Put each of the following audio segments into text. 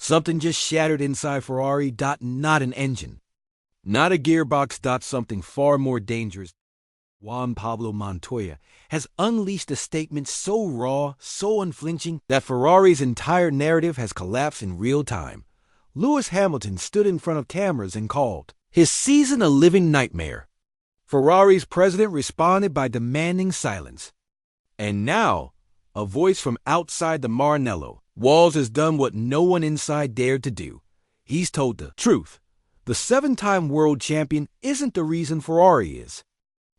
Something just shattered inside Ferrari. Not an engine. Not a gearbox. Something far more dangerous. Juan Pablo Montoya has unleashed a statement so raw, so unflinching, that Ferrari's entire narrative has collapsed in real time. Lewis Hamilton stood in front of cameras and called his season a living nightmare. Ferrari's president responded by demanding silence. And now, a voice from outside the Maranello. Walls has done what no one inside dared to do. He's told the truth. The seven-time world champion isn't the reason Ferrari is.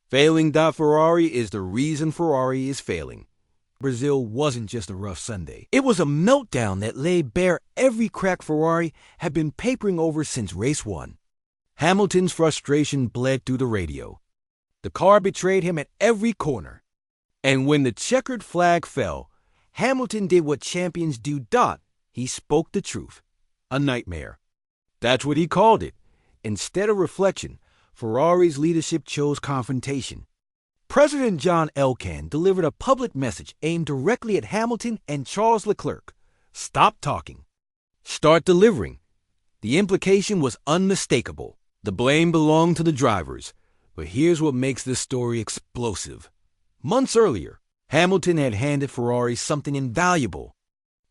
Failing. Ferrari is the reason Ferrari is failing. Brazil wasn't just a rough Sunday. It was a meltdown that laid bare every crack Ferrari had been papering over since race 1. Hamilton's frustration bled through the radio. The car betrayed him at every corner. And when the checkered flag fell, Hamilton did what champions do. He spoke the truth. A nightmare. That's what he called it. Instead of reflection, Ferrari's leadership chose confrontation. President John Elkann delivered a public message aimed directly at Hamilton and Charles Leclerc. Stop talking. Start delivering. The implication was unmistakable. The blame belonged to the drivers. But here's what makes this story explosive. Months earlier, Hamilton had handed Ferrari something invaluable.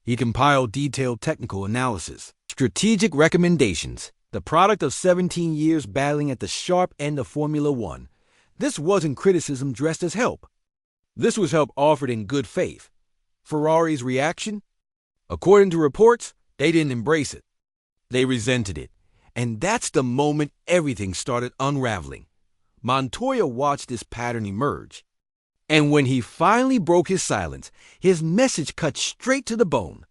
He compiled detailed technical analysis, strategic recommendations, the product of 17 years battling at the sharp end of Formula One. This wasn't criticism dressed as help. This was help offered in good faith. Ferrari's reaction? According to reports, they didn't embrace it. They resented it. And that's the moment everything started unraveling. Montoya watched this pattern emerge. And when he finally broke his silence, his message cut straight to the bone.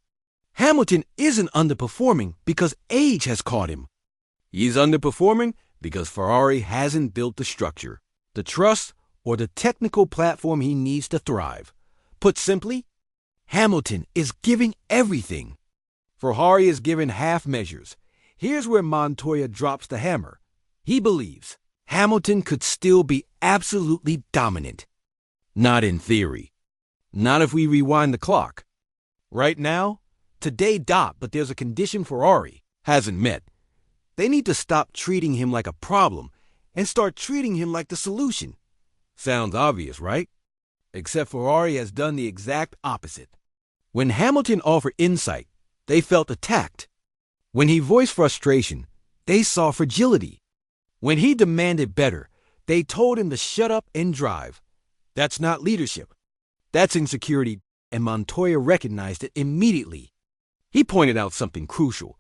Hamilton isn't underperforming because age has caught him. He's underperforming because Ferrari hasn't built the structure, the trust, or the technical platform he needs to thrive. Put simply, Hamilton is giving everything. Ferrari is given half measures. Here's where Montoya drops the hammer. He believes Hamilton could still be absolutely dominant. Not in theory. Not if we rewind the clock. Right now, today. But there's a condition Ferrari hasn't met. They need to stop treating him like a problem and start treating him like the solution. Sounds obvious, right? Except Ferrari has done the exact opposite. When Hamilton offered insight, they felt attacked. When he voiced frustration, they saw fragility. When he demanded better, they told him to shut up and drive. That's not leadership. That's insecurity, and Montoya recognized it immediately. He pointed out something crucial.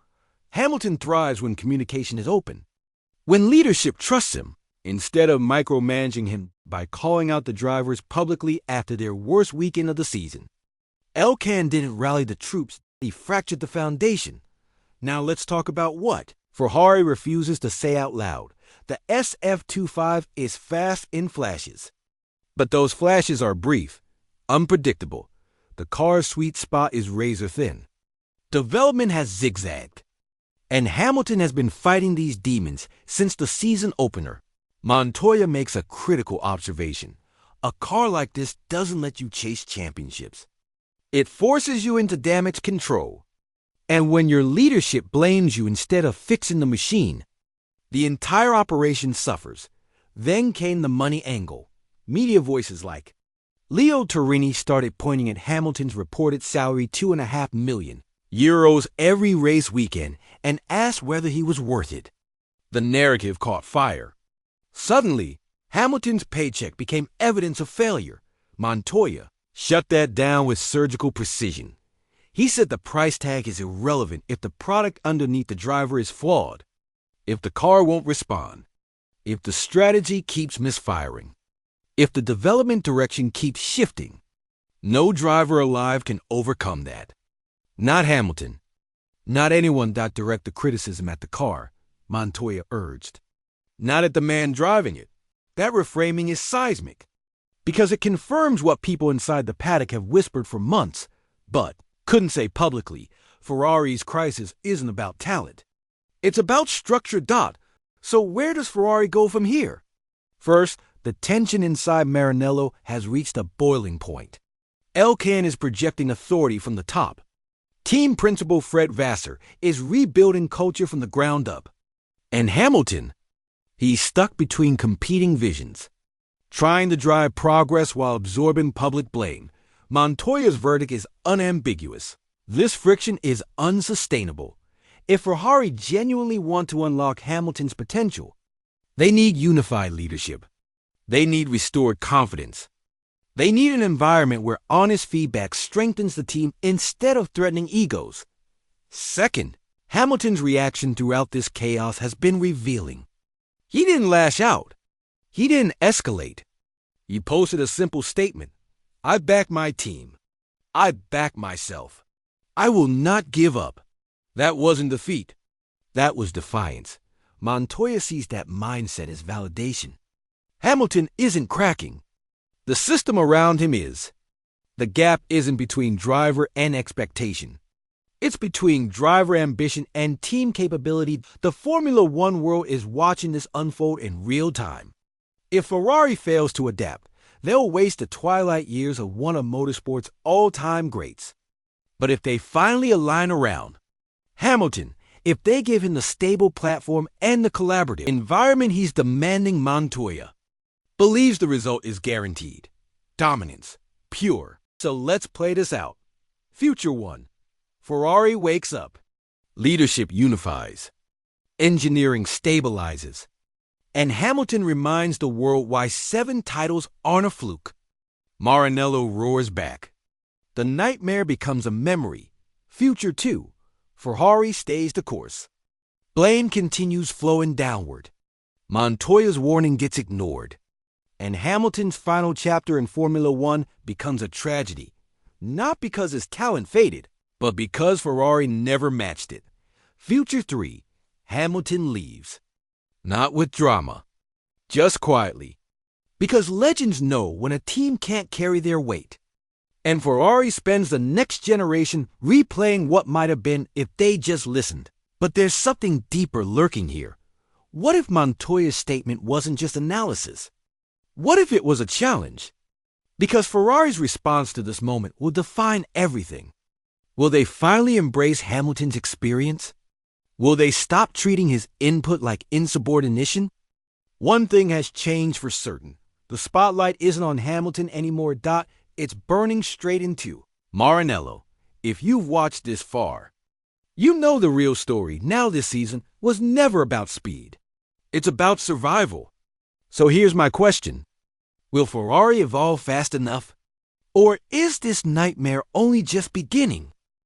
Hamilton thrives when communication is open. When leadership trusts him, instead of micromanaging him by calling out the drivers publicly after their worst weekend of the season. Elkann didn't rally the troops, he fractured the foundation. Now let's talk about what Ferrari refuses to say out loud. The SF25 is fast in flashes. But those flashes are brief, unpredictable. The car's sweet spot is razor thin. Development has zigzagged. And Hamilton has been fighting these demons since the season opener. Montoya makes a critical observation. A car like this doesn't let you chase championships. It forces you into damage control. And when your leadership blames you instead of fixing the machine, the entire operation suffers. Then came the money angle. Media voices like Leo Torini started pointing at Hamilton's reported salary €2.5 million every race weekend and asked whether he was worth it. The narrative caught fire. Suddenly, Hamilton's paycheck became evidence of failure. Montoya shut that down with surgical precision. He said the price tag is irrelevant if the product underneath the driver is flawed, if the car won't respond, if the strategy keeps misfiring, if the development direction keeps shifting. No driver alive can overcome that. Not Hamilton. Not anyone that direct the criticism at the car, Montoya urged. Not at the man driving it. That reframing is seismic, because it confirms what people inside the paddock have whispered for months, but couldn't say publicly. Ferrari's crisis isn't about talent. It's about structure. So where does Ferrari go from here? First, the tension inside Maranello has reached a boiling point. Elkann is projecting authority from the top. Team principal Fred Vassar is rebuilding culture from the ground up. And Hamilton, he's stuck between competing visions, trying to drive progress while absorbing public blame. Montoya's verdict is unambiguous. This friction is unsustainable. If Ferrari genuinely want to unlock Hamilton's potential, they need unified leadership. They need restored confidence. They need an environment where honest feedback strengthens the team instead of threatening egos. Second, Hamilton's reaction throughout this chaos has been revealing. He didn't lash out. He didn't escalate. He posted a simple statement. I back my team. I back myself. I will not give up. That wasn't defeat. That was defiance. Montoya sees that mindset as validation. Hamilton isn't cracking. The system around him is. The gap isn't between driver and expectation. It's between driver ambition and team capability. The Formula One world is watching this unfold in real time. If Ferrari fails to adapt, they'll waste the twilight years of one of motorsport's all-time greats. But if they finally align around Hamilton, if they give him the stable platform and the collaborative environment he's demanding, Montoya believes the result is guaranteed. Dominance. Pure. So let's play this out. Future 1. Ferrari wakes up. Leadership unifies. Engineering stabilizes. And Hamilton reminds the world why 7 titles aren't a fluke. Maranello roars back. The nightmare becomes a memory. Future 2. Ferrari stays the course. Blame continues flowing downward. Montoya's warning gets ignored. And Hamilton's final chapter in Formula One becomes a tragedy. Not because his talent faded, but because Ferrari never matched it. Future 3. Hamilton leaves. Not with drama. Just quietly. Because legends know when a team can't carry their weight. And Ferrari spends the next generation replaying what might have been if they just listened. But there's something deeper lurking here. What if Montoya's statement wasn't just analysis? What if it was a challenge? Because Ferrari's response to this moment will define everything. Will they finally embrace Hamilton's experience? Will they stop treating his input like insubordination? One thing has changed for certain. The spotlight isn't on Hamilton anymore. It's burning straight into Maranello. If you've watched this far, you know the real story now this season was never about speed. It's about survival. So here's my question. Will Ferrari evolve fast enough? Or is this nightmare only just beginning?